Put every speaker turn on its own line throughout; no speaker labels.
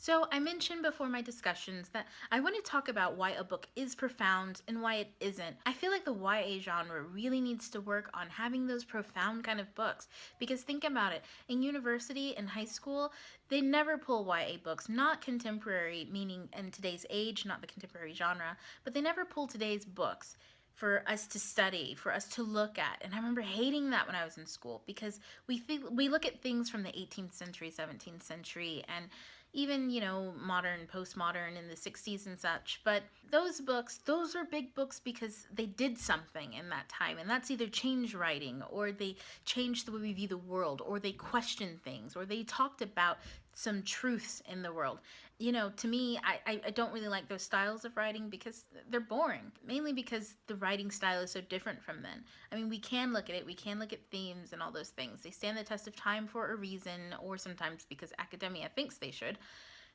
So, I mentioned before my discussions that I want to talk about why a book is profound and why it isn't. I feel like the YA genre really needs to work on having those profound kind of books because think about it. In university and high school, they never pull YA books, not contemporary, meaning in today's age, not the contemporary genre, but they never pull today's books for us to study, for us to look at. And I remember hating that when I was in school because we look at things from the 18th century, 17th century, and even, modern, postmodern in the 60s and such. But those books, those are big books because they did something in that time. And that's either change writing, or they changed the way we view the world, or they questioned things, or they talked about some truths in the world. To me, I don't really like those styles of writing because they're boring. Mainly because the writing style is so different from then. I mean, we can look at it, we can look at themes and all those things. They stand the test of time for a reason, or sometimes because academia thinks they should.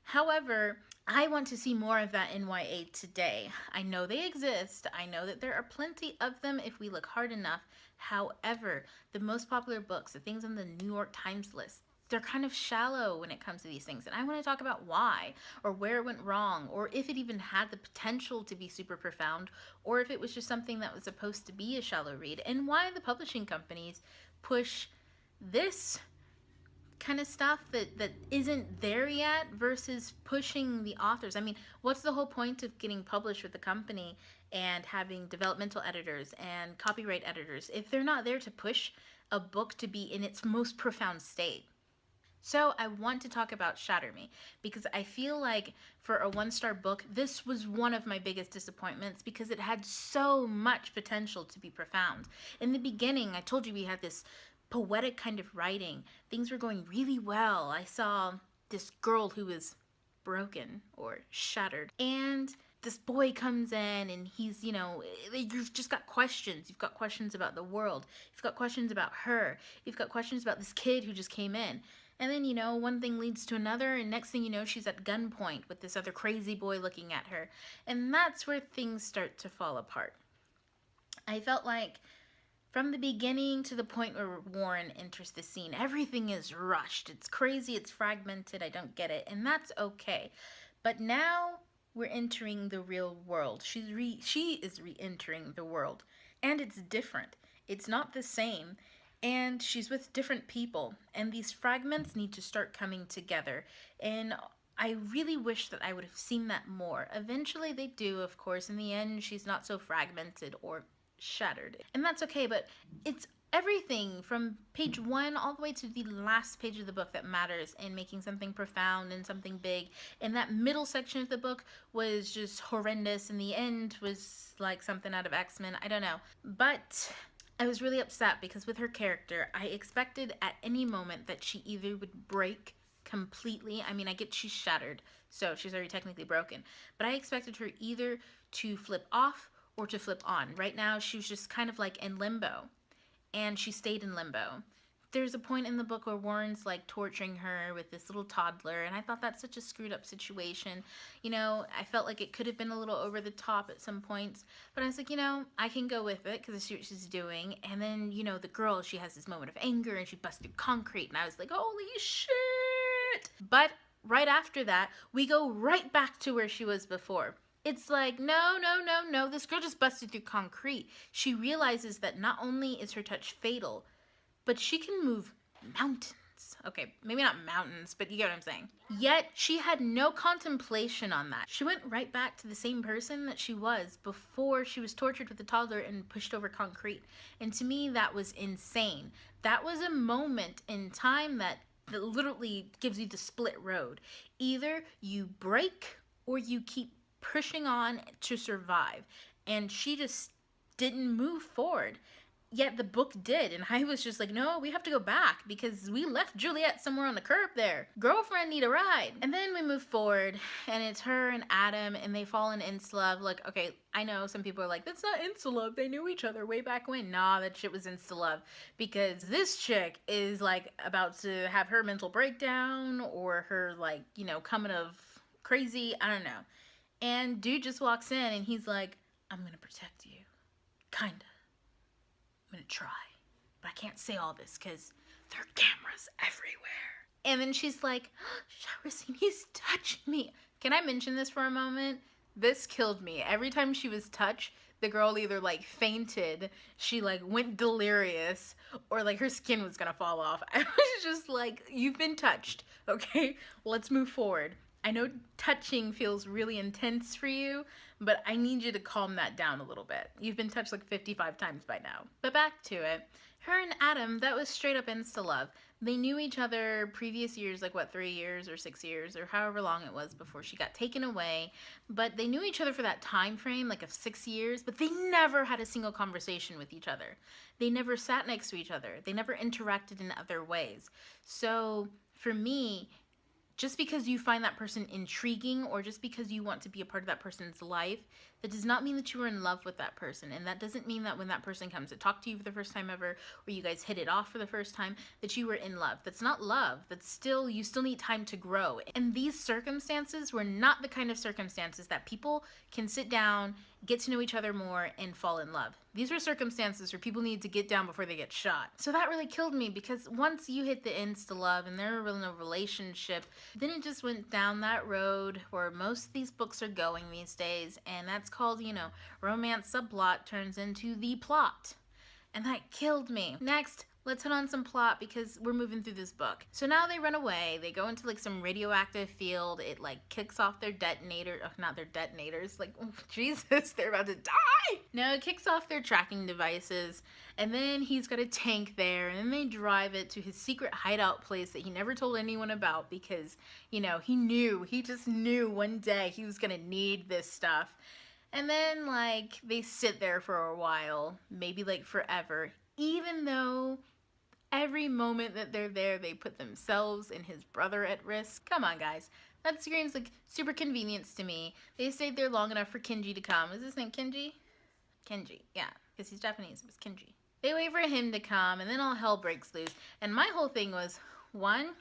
However, I want to see more of that in YA today. I know they exist. I know that there are plenty of them if we look hard enough. However, the most popular books, the things on the New York Times list, they're kind of shallow when it comes to these things. And I want to talk about why, or where it went wrong, or if it even had the potential to be super profound, or if it was just something that was supposed to be a shallow read, and why the publishing companies push this kind of stuff that isn't there yet versus pushing the authors. I mean, what's the whole point of getting published with the company and having developmental editors and copyright editors if they're not there to push a book to be in its most profound state? So I want to talk about Shatter Me because I feel like for a one-star book, this was one of my biggest disappointments because it had so much potential to be profound. In the beginning, I told you we had this poetic kind of writing. Things were going really well. I saw this girl who was broken or shattered, and this boy comes in and he's, you've just got questions. You've got questions about the world. You've got questions about her. You've got questions about this kid who just came in. And then, one thing leads to another, and next thing you know, she's at gunpoint with this other crazy boy looking at her. And that's where things start to fall apart. I felt like from the beginning to the point where Warren enters the scene, everything is rushed. It's crazy, it's fragmented, I don't get it, and that's okay. But now we're entering the real world. She is re-entering the world, and it's different. It's not the same, and she's with different people, and these fragments need to start coming together. And I really wish that I would have seen that more. Eventually they do, of course. In the end, she's not so fragmented or shattered. And that's okay, but it's everything from page 1 all the way to the last page of the book that matters in making something profound and something big. And that middle section of the book was just horrendous, and the end was like something out of X-Men. I don't know. But I was really upset because with her character, I expected at any moment that she either would break completely. I mean, I get she's shattered, so she's already technically broken. But I expected her either to flip off or to flip on. Right now, she was just kind of like in limbo, and she stayed in limbo. There's a point in the book where Warren's like torturing her with this little toddler, and I thought that's such a screwed up situation. I felt like it could have been a little over the top at some points, but I was like, I can go with it because I see what she's doing. And then, the girl, she has this moment of anger and she busts through concrete, and I was like, holy shit! But right after that, we go right back to where she was before. It's like, no, this girl just busted through concrete. She realizes that not only is her touch fatal, but she can move mountains. Okay, maybe not mountains, but you get what I'm saying. Yet, she had no contemplation on that. She went right back to the same person that she was before she was tortured with the toddler and pushed over concrete. And to me, that was insane. That was a moment in time that literally gives you the split road. Either you break or you keep pushing on to survive. And she just didn't move forward. Yet the book did, and I was just like, no, we have to go back because we left Juliet somewhere on the curb there. Girlfriend need a ride. And then we move forward, and it's her and Adam, and they fall in insta-love. Like, okay, I know some people are like, that's not insta-love. They knew each other way back when. Nah, that shit was insta-love because this chick is like about to have her mental breakdown or her like, coming of crazy. I don't know. And dude just walks in, and he's like, I'm gonna protect you. Kinda. I'm gonna try, but I can't say all this because there are cameras everywhere. And then she's like, Shahrasine, he's touching Can I mention this for a moment? This killed me. Every time she was touched, the girl either like fainted, she like went delirious, or like her skin was gonna fall off. I was just like, you've been touched, okay? Let's move forward. I know touching feels really intense for you, but I need you to calm that down a little bit. You've been touched like 55 times by now. But back to it. Her and Adam, that was straight up insta love. They knew each other previous years, like what, 3 years or 6 years or however long it was before she got taken away. But they knew each other for that time frame, like of 6 years, but they never had a single conversation with each other. They never sat next to each other. They never interacted in other ways. So for me, just because you find that person intriguing or just because you want to be a part of that person's life, that does not mean that you are in love with that person. And that doesn't mean that when that person comes to talk to you for the first time ever, or you guys hit it off for the first time, that you were in love. That's not love. That's still, you still need time to grow. And these circumstances were not the kind of circumstances that people can sit down, get to know each other more, and fall in love. These were circumstances where people need to get down before they get shot. So that really killed me, because once you hit the insta love and there were no relationship, then it just went down that road where most of these books are going these days, and that's called, you know, romance subplot turns into the plot. And that killed me. Next, let's hit on some plot because we're moving through this book. So now they run away. They go into like some radioactive field. It like kicks off their detonator. Oh, not their detonators. Like, oh, Jesus, they're about to die. No, it kicks off their tracking devices. And then he's got a tank there. And then they drive it to his secret hideout place that he never told anyone about because, you know, he just knew one day he was going to need this stuff. And then, like, they sit there for a while, maybe, like, forever, even though every moment that they're there, they put themselves and his brother at risk. Come on, guys. That screams, like, super convenience to me. They stayed there long enough for Kenji to come. Is his name Kenji? Kenji, yeah, because he's Japanese. It was Kenji. They wait for him to come, and then all hell breaks loose. And my whole thing was, one,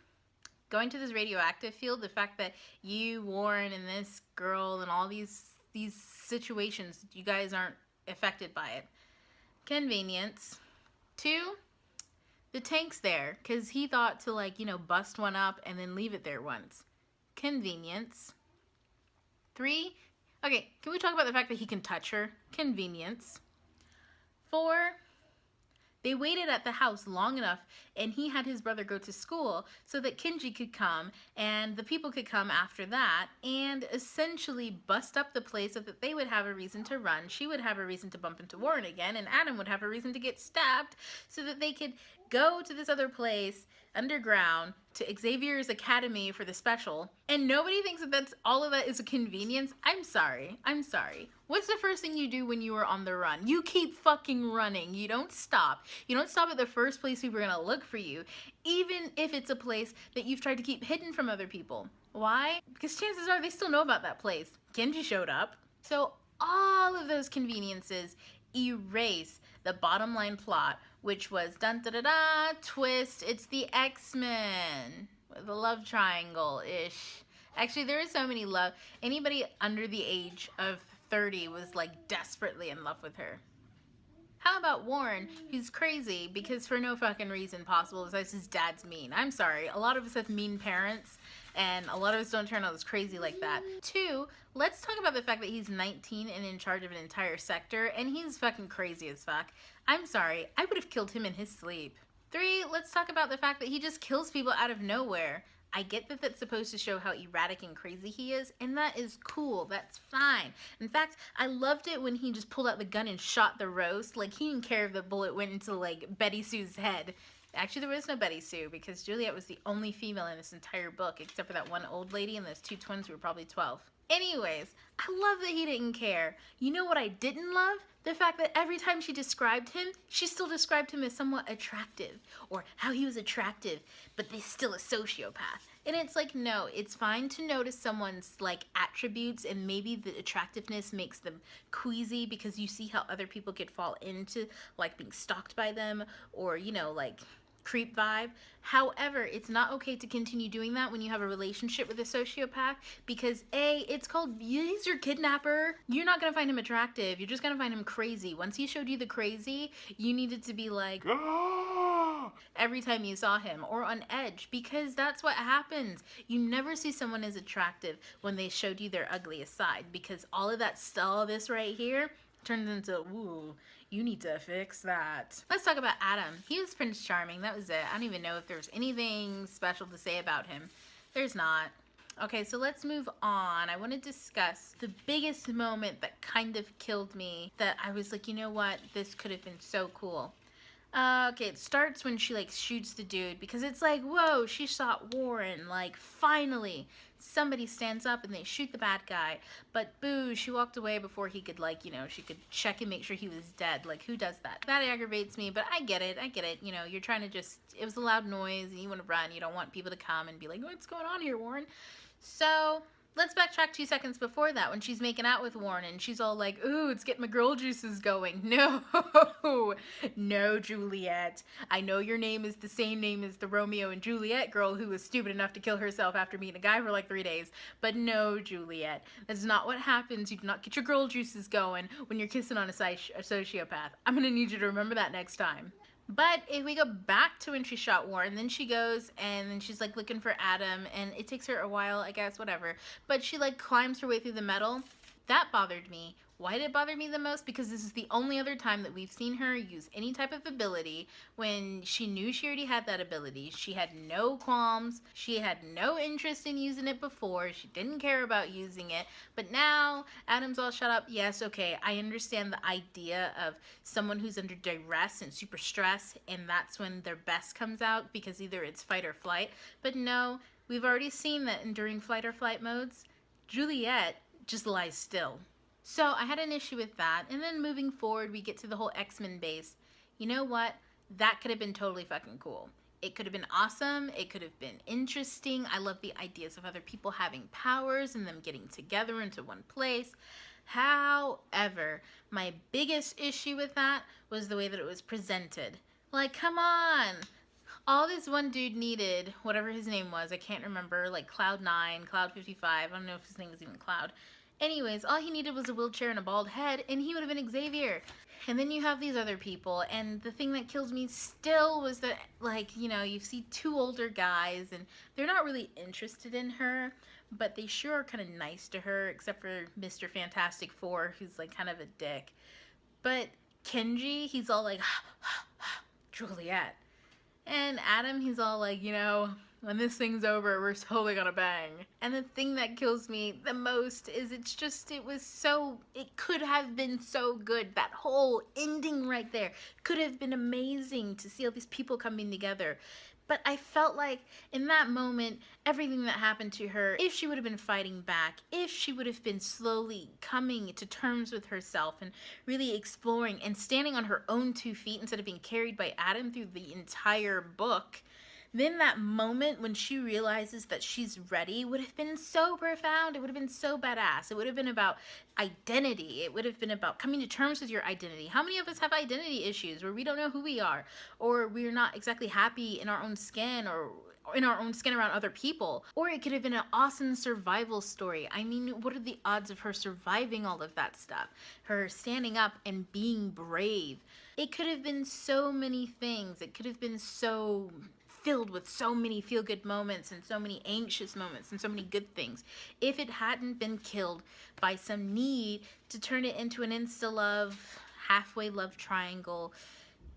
going to this radioactive field, the fact that you, Warren, and this girl, and all these situations, you guys aren't affected by it. Convenience. 2, the tank's there because he thought to, like, you know, bust one up and then leave it there once. Convenience. 3, okay, can we talk about the fact that he can touch her? Convenience. 4, they waited at the house long enough, and he had his brother go to school so that Kenji could come and the people could come after that and essentially bust up the place so that they would have a reason to run. She would have a reason to bump into Warren again, and Adam would have a reason to get stabbed so that they could go to this other place underground to Xavier's Academy for the special. And nobody thinks that all of that is a convenience. I'm sorry. What's the first thing you do when you are on the run? You keep fucking running. You don't stop. You don't stop at the first place people are gonna look for you, even if it's a place that you've tried to keep hidden from other people. Why? Because chances are they still know about that place. Kenji showed up. So all of those conveniences erase the bottom line plot, which was dun da da da twist. It's the X-Men with a love triangle-ish. Actually, there is so many love. Anybody under the age of 30 was like desperately in love with her. How about Warren, who's crazy because for no fucking reason possible besides his dad's mean? I'm sorry, a lot of us have mean parents, and a lot of us don't turn out as crazy like that. 2, let's talk about the fact that he's 19 and in charge of an entire sector, and he's fucking crazy as fuck. I'm sorry, I would have killed him in his sleep. 3, let's talk about the fact that he just kills people out of nowhere. I get that that's supposed to show how erratic and crazy he is, and that is cool. That's fine. In fact, I loved it when he just pulled out the gun and shot the roast. Like, he didn't care if the bullet went into, like, Betty Sue's head. Actually, there was no Betty Sue, because Juliet was the only female in this entire book, except for that one old lady and those 2 twins who were probably 12. Anyways, I love that he didn't care. You know what I didn't love? The fact that every time she described him, she still described him as somewhat attractive, or how he was attractive, but they're still a sociopath. And it's like, no, it's fine to notice someone's, like, attributes, and maybe the attractiveness makes them queasy because you see how other people could fall into, like, being stalked by them, or, you know, like, creep vibe. However, it's not okay to continue doing that when you have a relationship with a sociopath, because A, it's called, he's your kidnapper. You're not gonna find him attractive. You're just gonna find him crazy. Once he showed you the crazy, you needed to be like, ah! every time you saw him, or on edge, because that's what happens. You never see someone as attractive when they showed you their ugliest side, because all of that, all this right here turns into, ooh, you need to fix that. Let's talk about Adam. He was Prince Charming. That was it. I don't even know if there's anything special to say about him. There's not. Okay, so let's move on. I want to discuss the biggest moment that kind of killed me, that I was like, you know what? This could have been so cool. Okay, it starts when she like shoots the dude, because it's like, whoa, she shot Warren. Like, finally, somebody stands up and they shoot the bad guy. But boo, she walked away before he could, like, you know, she could check and make sure he was dead. Like, who does that? That aggravates me, but I get it. You know, you're trying to just, it was a loud noise and you want to run. You don't want people to come and be like, what's going on here, Warren? So let's backtrack 2 seconds before that, when she's making out with Warren and she's all like, ooh, it's getting my girl juices going. No, no, Juliet. I know your name is the same name as the Romeo and Juliet girl who was stupid enough to kill herself after meeting a guy for like 3 days. But no, Juliet, that's not what happens. You do not get your girl juices going when you're kissing on a sociopath. I'm gonna need you to remember that next time. But if we go back to when she shot Warren, then she goes and then she's like looking for Adam, and it takes her a while, I guess, whatever. But she like climbs her way through the metal. That bothered me. Why did it bother me the most? Because this is the only other time that we've seen her use any type of ability when she knew she already had that ability. She had no qualms. She had no interest in using it before. She didn't care about using it. But now, Adam's all shut up. Yes, okay, I understand the idea of someone who's under duress and super stress, and that's when their best comes out, because either it's fight or flight. But no, we've already seen that during flight or flight modes, Juliet just lies still. So I had an issue with that. And then moving forward, we get to the whole X-Men base. You know what? That could have been totally fucking cool. It could have been awesome. It could have been interesting. I love the ideas of other people having powers and them getting together into one place. However, my biggest issue with that was the way that it was presented. Like, come on. All this one dude needed, whatever his name was, I can't remember, like Cloud 9, Cloud 55, I don't know if his name was even Cloud. Anyways, all he needed was a wheelchair and a bald head, and he would have been Xavier. And then you have these other people, and the thing that kills me still was that, like, you know, you see 2 older guys, and they're not really interested in her, but they sure are kind of nice to her, except for Mr. Fantastic Four, who's, like, kind of a dick. But Kenji, he's all like, Juliet. And Adam, he's all like, you know, when this thing's over, we're totally gonna bang. And the thing that kills me the most is it could have been so good. That whole ending right there could have been amazing to see all these people coming together. But I felt like in that moment, everything that happened to her, if she would have been fighting back, if she would have been slowly coming to terms with herself and really exploring and standing on her own 2 feet instead of being carried by Adam through the entire book, then that moment when she realizes that she's ready would have been so profound. It would have been so badass. It would have been about identity. It would have been about coming to terms with your identity. How many of us have identity issues where we don't know who we are, or we're not exactly happy in our own skin, or in our own skin around other people? Or it could have been an awesome survival story. I mean, what are the odds of her surviving all of that stuff? Her standing up and being brave. It could have been so many things. It could have been so filled with so many feel-good moments and so many anxious moments and so many good things, if it hadn't been killed by some need to turn it into an insta-love, halfway love triangle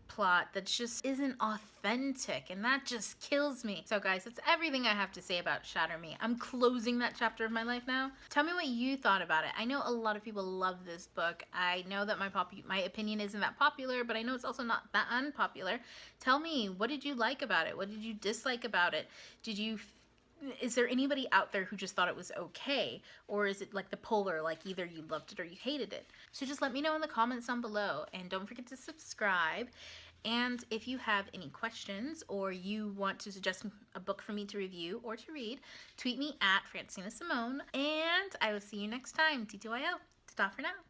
plot that just isn't authentic, and that just kills me. So guys, that's everything I have to say about Shatter Me. I'm closing that chapter of my life now. Tell me what you thought about it. I know a lot of people love this book. I know that my opinion isn't that popular, but I know it's also not that unpopular. Tell me, what did you like about it? What did you dislike about it? Is there anybody out there who just thought it was okay? Or is it like the polar, like either you loved it or you hated it? So just let me know in the comments down below, and don't forget to subscribe. And if you have any questions or you want to suggest a book for me to review or to read, tweet me at Francina Simone, and I will see you next time. TTYL. Ta-ta for now.